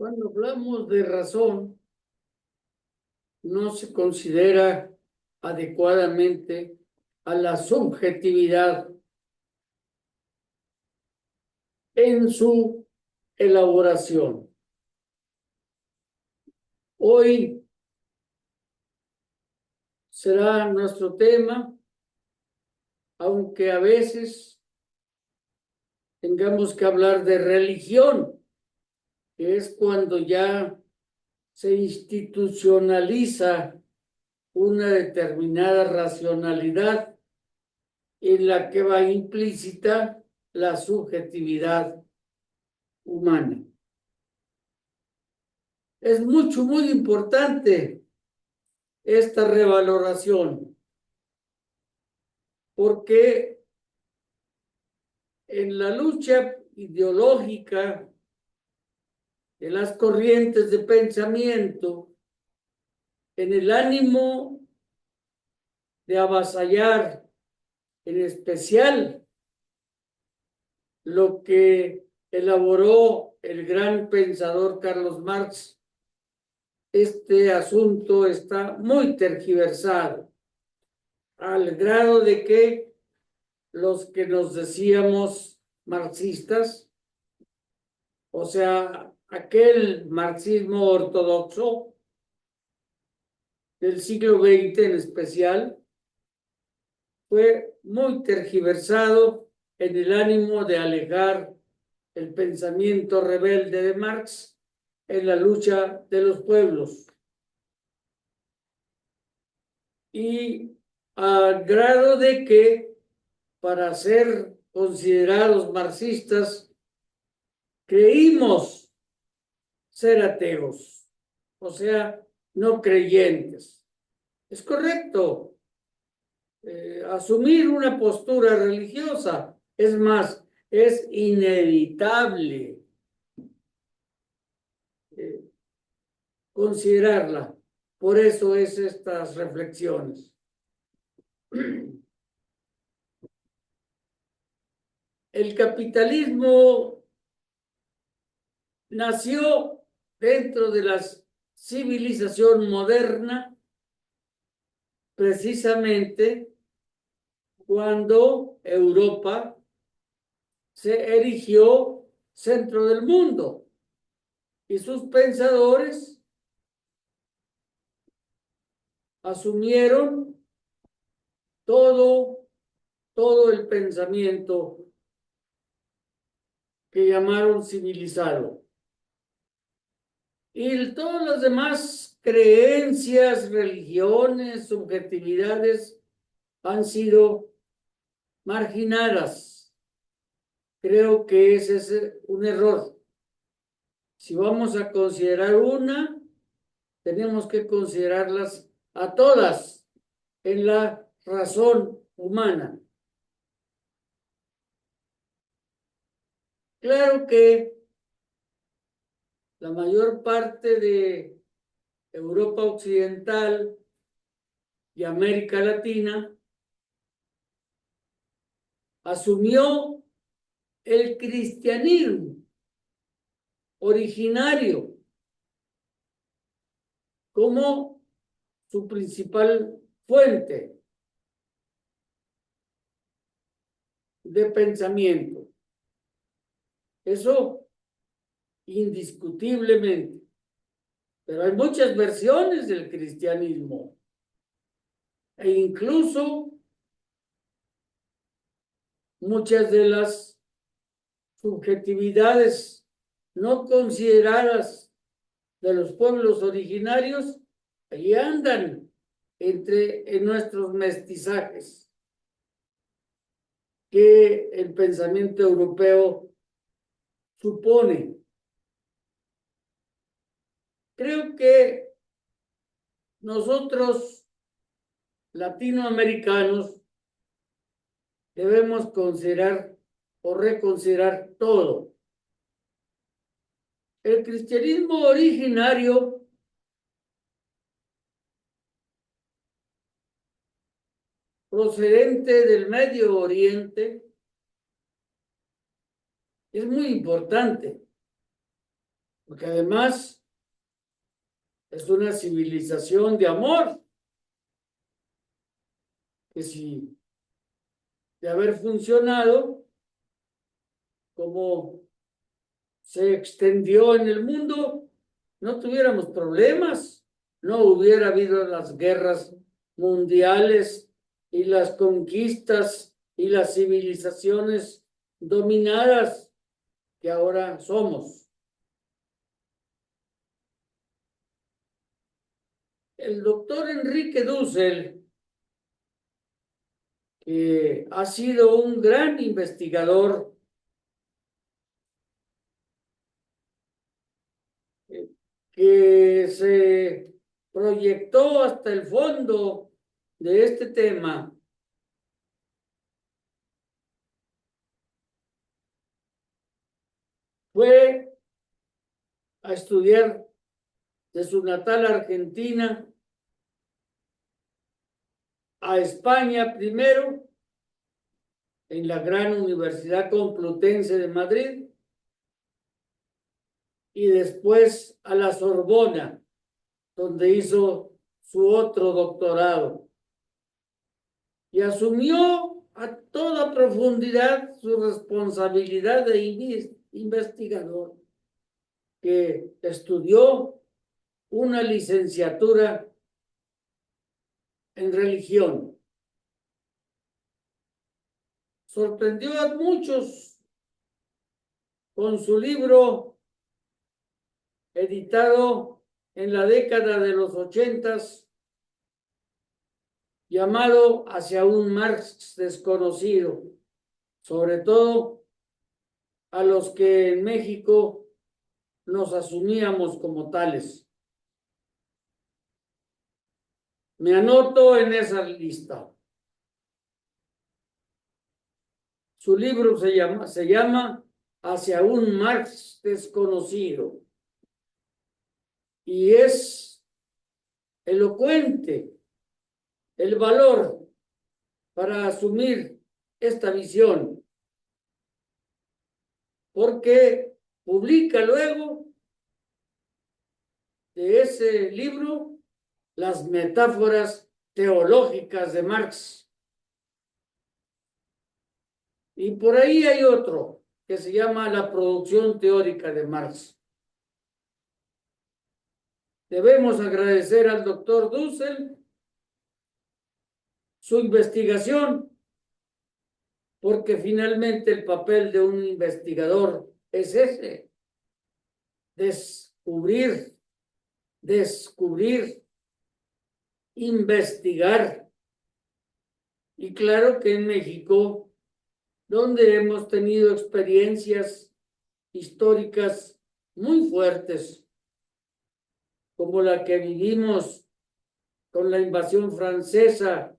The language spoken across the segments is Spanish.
Cuando hablamos de razón, no se considera adecuadamente a la subjetividad en su elaboración. Hoy será nuestro tema, aunque a veces tengamos que hablar de religión, que es cuando ya se institucionaliza una determinada racionalidad en la que va implícita la subjetividad humana. Es muy importante esta revaloración, porque en la lucha ideológica de las corrientes de pensamiento, en el ánimo de avasallar, en especial lo que elaboró el gran pensador Carlos Marx, este asunto está muy tergiversado, al grado de que los que nos decíamos marxistas, o sea, aquel marxismo ortodoxo del siglo XX en especial, fue muy tergiversado en el ánimo de alejar el pensamiento rebelde de Marx en la lucha de los pueblos. Y al grado de que para ser considerados marxistas creímos ser ateos, o sea, no creyentes. Es correcto asumir una postura religiosa, es más, es inevitable considerarla. Por eso es estas reflexiones. El capitalismo nació dentro de la civilización moderna precisamente cuando Europa se erigió centro del mundo y sus pensadores asumieron todo el pensamiento que llamaron civilizado. Y todas las demás creencias, religiones, subjetividades han sido marginadas. Creo que ese es un error. Si vamos a considerar una, tenemos que considerarlas a todas en la razón humana. Claro que la mayor parte de Europa Occidental y América Latina asumió el cristianismo originario como su principal fuente de pensamiento. Eso indiscutiblemente. Pero hay muchas versiones del cristianismo e incluso muchas de las subjetividades no consideradas de los pueblos originarios ahí andan en nuestros mestizajes que el pensamiento europeo supone. Creo que nosotros, latinoamericanos, debemos considerar o reconsiderar todo. El cristianismo originario procedente del Medio Oriente es muy importante. porque además es una civilización de amor, que si de haber funcionado como se extendió en el mundo, no tuviéramos problemas, no hubiera habido las guerras mundiales y las conquistas y las civilizaciones dominadas que ahora somos. El doctor Enrique Dussel, que ha sido un gran investigador, que se proyectó hasta el fondo de este tema, fue a estudiar de su natal Argentina a España primero, en la gran Universidad Complutense de Madrid, y después a la Sorbona, donde hizo su otro doctorado. Y asumió a toda profundidad su responsabilidad de investigador, que estudió una licenciatura en religión. Sorprendió a muchos con su libro editado en la década de los 80, llamado Hacia un Marx desconocido, sobre todo a los que en México nos asumíamos como tales. Me anoto en esa lista. Su libro se llama Hacia un Marx desconocido, y es elocuente el valor para asumir esta visión, porque publica luego de ese libro las metáforas teológicas de Marx. Y por ahí hay otro que se llama La producción teórica de Marx. Debemos agradecer al doctor Dussel su investigación, porque finalmente el papel de un investigador es ese: descubrir, investigar. Y claro que en México, donde hemos tenido experiencias históricas muy fuertes, como la que vivimos con la invasión francesa,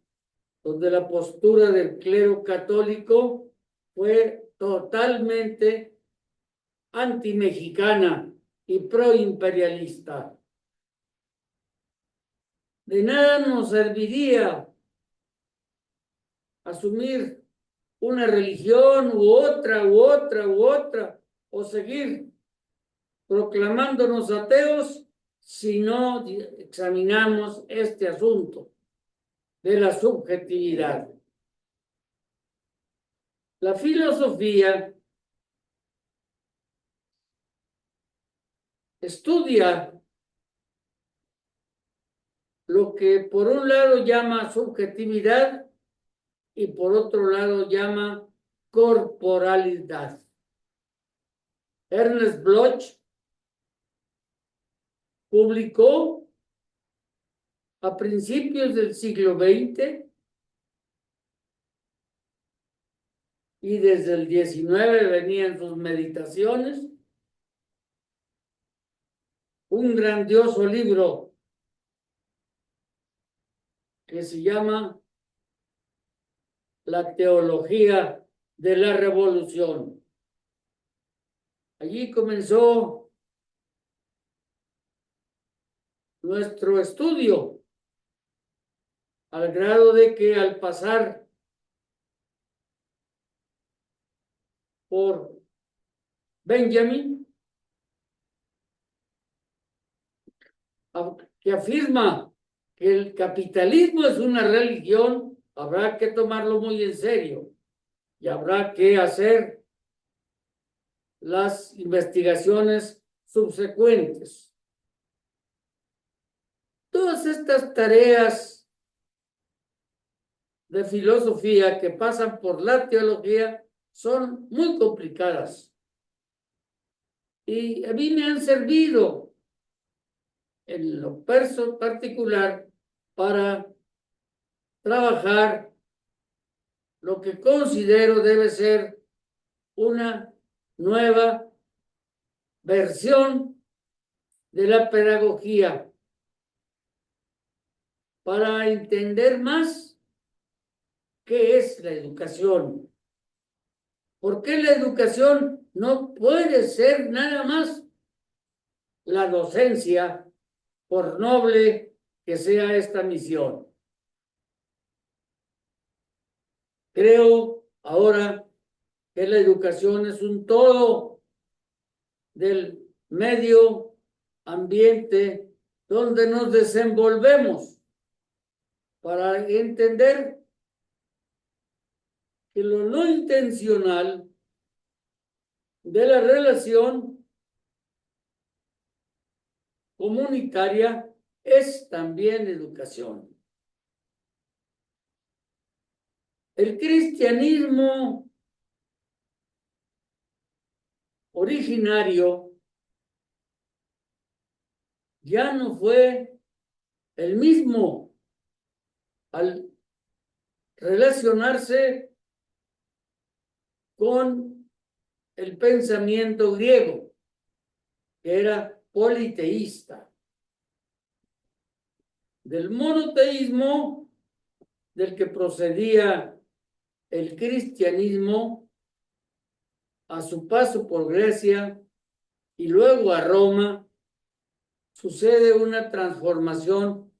donde la postura del clero católico fue totalmente antimexicana y proimperialista. De nada nos serviría asumir una religión u otra, o seguir proclamándonos ateos si no examinamos este asunto de la subjetividad. La filosofía estudia lo que por un lado llama subjetividad y por otro lado llama corporalidad. Ernest Bloch publicó a principios del siglo XX y desde el XIX venían sus meditaciones, un grandioso libro que se llama La teología de la revolución. Allí comenzó nuestro estudio, al grado de que al pasar por Benjamin, que afirma que el capitalismo es una religión, habrá que tomarlo muy en serio y habrá que hacer las investigaciones subsecuentes. Todas estas tareas de filosofía que pasan por la teología son muy complicadas y a mí me han servido en lo particular para trabajar lo que considero debe ser una nueva versión de la pedagogía para entender más qué es la educación. ¿Por qué la educación no puede ser nada más la docencia, por noble que sea esta misión? Creo ahora que la educación es un todo del medio ambiente donde nos desenvolvemos para entender que lo no intencional de la relación comunitaria es también educación. El cristianismo originario ya no fue el mismo al relacionarse con el pensamiento griego, que era politeísta. Del monoteísmo del que procedía el cristianismo a su paso por Grecia y luego a Roma, sucede una transformación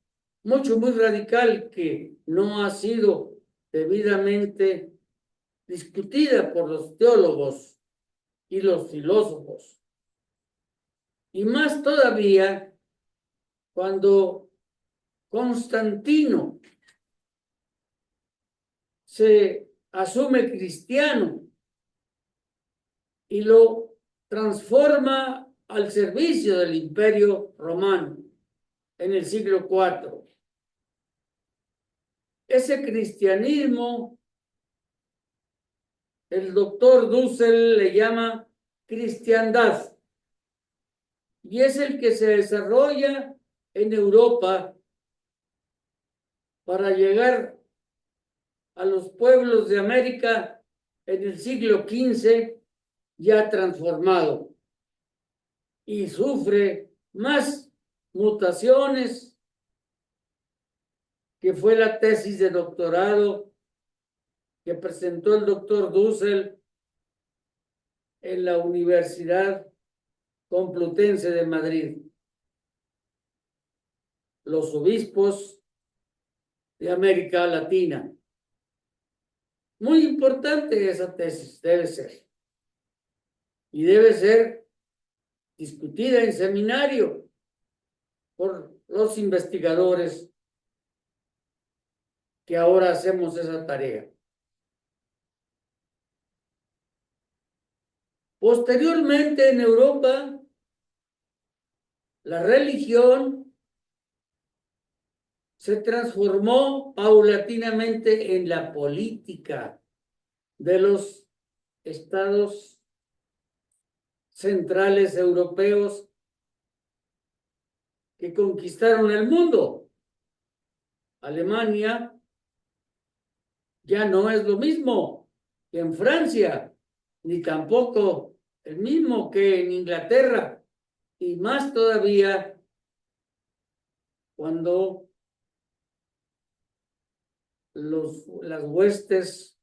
muy radical que no ha sido debidamente discutida por los teólogos y los filósofos. Y más todavía cuando Constantino se asume cristiano y lo transforma al servicio del Imperio Romano en el siglo IV. Ese cristianismo, el doctor Dussel le llama cristiandad, y es el que se desarrolla en Europa para llegar a los pueblos de América en el siglo XV ya transformado y sufre más mutaciones, que fue la tesis de doctorado que presentó el doctor Dussel en la Universidad Complutense de Madrid. Los obispos de América Latina. Muy importante esa tesis, debe ser. Y debe ser discutida en seminario por los investigadores que ahora hacemos esa tarea. Posteriormente en Europa, la religión se transformó paulatinamente en la política de los estados centrales europeos que conquistaron el mundo. Alemania ya no es lo mismo que en Francia, ni tampoco el mismo que en Inglaterra, y más todavía cuando las huestes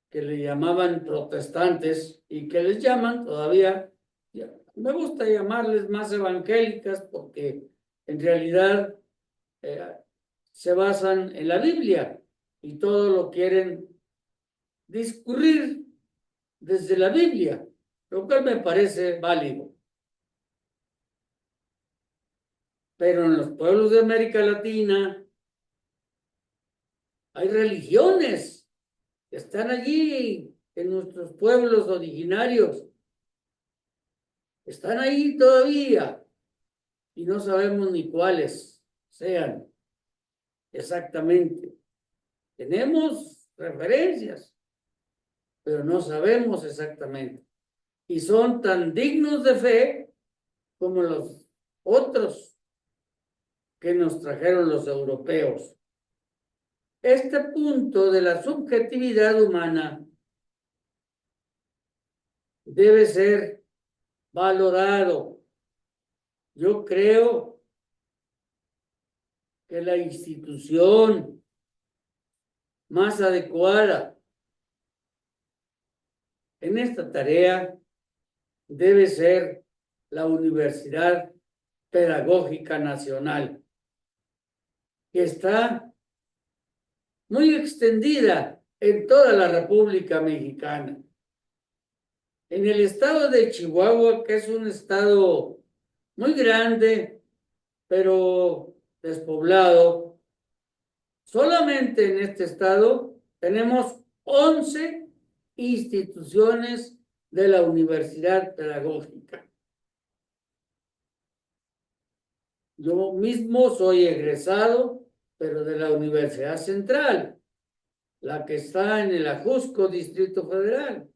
que le llamaban protestantes y que les llaman todavía, me gusta llamarles más evangélicas porque en realidad se basan en la Biblia y todo lo quieren discurrir desde la Biblia, lo cual me parece válido. Pero en los pueblos de América Latina hay religiones que están allí en nuestros pueblos originarios. Están ahí todavía y no sabemos ni cuáles sean exactamente. Tenemos referencias, pero no sabemos exactamente. Y son tan dignos de fe como los otros que nos trajeron los europeos. Este punto de la subjetividad humana debe ser valorado. Yo creo que la institución más adecuada en esta tarea debe ser la Universidad Pedagógica Nacional, que está muy extendida en toda la República Mexicana. En el estado de Chihuahua, que es un estado muy grande, pero despoblado, solamente en este estado tenemos 11 instituciones de la Universidad Pedagógica. Yo mismo soy egresado, pero de la Universidad Central, la que está en el Ajusco, Distrito Federal.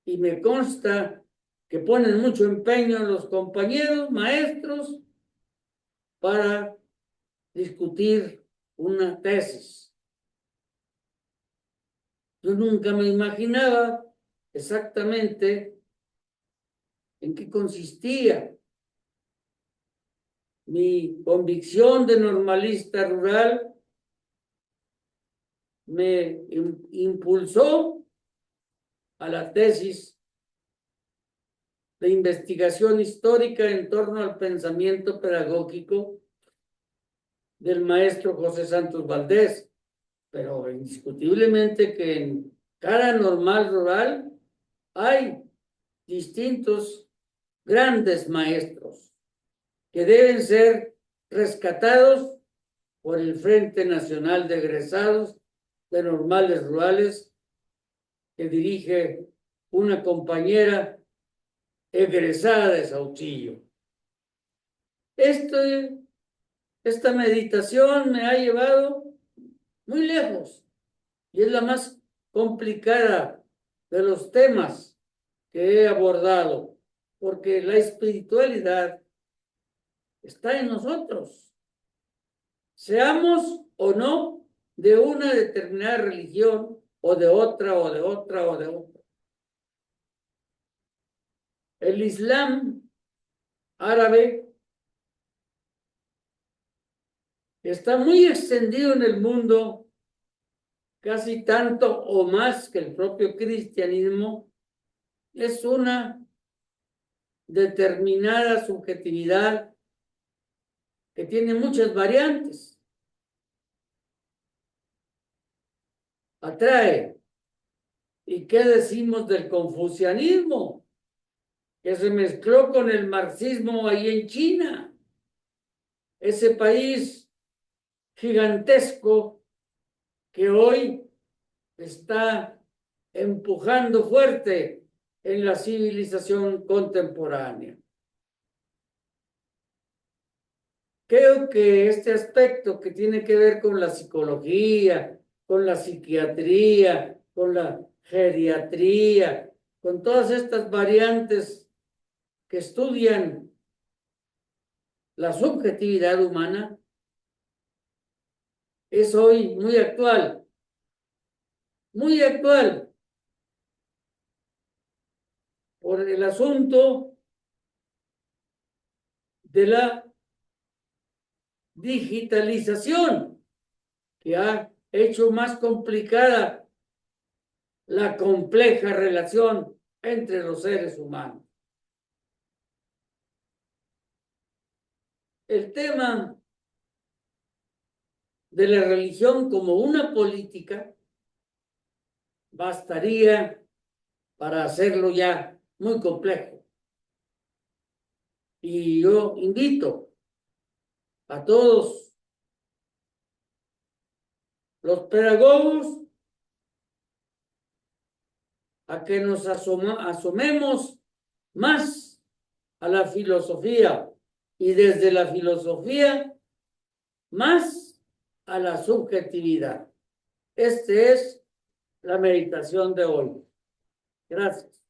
Y me consta que ponen mucho empeño los compañeros, maestros, para discutir una tesis. Yo nunca me imaginaba exactamente en qué consistía. Mi convicción de normalista rural me impulsó a la tesis de investigación histórica en torno al pensamiento pedagógico del maestro José Santos Valdés, pero indiscutiblemente que en cada normal rural hay distintos grandes maestros que deben ser rescatados por el Frente Nacional de Egresados de Normales Rurales que dirige una compañera egresada de Saucillo. Esta meditación me ha llevado muy lejos y es la más complicada de los temas que he abordado, porque la espiritualidad está en nosotros. Seamos o no de una determinada religión o de otra o de otra o de otra. El Islam árabe está muy extendido en el mundo, casi tanto o más que el propio cristianismo. Es una determinada subjetividad que tiene muchas variantes. Atrae. ¿Y qué decimos del confucianismo? Que se mezcló con el marxismo ahí en China. Ese país gigantesco que hoy está empujando fuerte en la civilización contemporánea. Creo que este aspecto que tiene que ver con la psicología, con la psiquiatría, con la geriatría, con todas estas variantes que estudian la subjetividad humana, es hoy muy actual por el asunto de la digitalización que ha hecho más complicada la compleja relación entre los seres humanos. El tema de la religión como una política bastaría para hacerlo ya muy complejo. Y yo invito a todos los pedagogos a que nos asomemos más a la filosofía y desde la filosofía más a la subjetividad. Esta es la meditación de hoy. Gracias.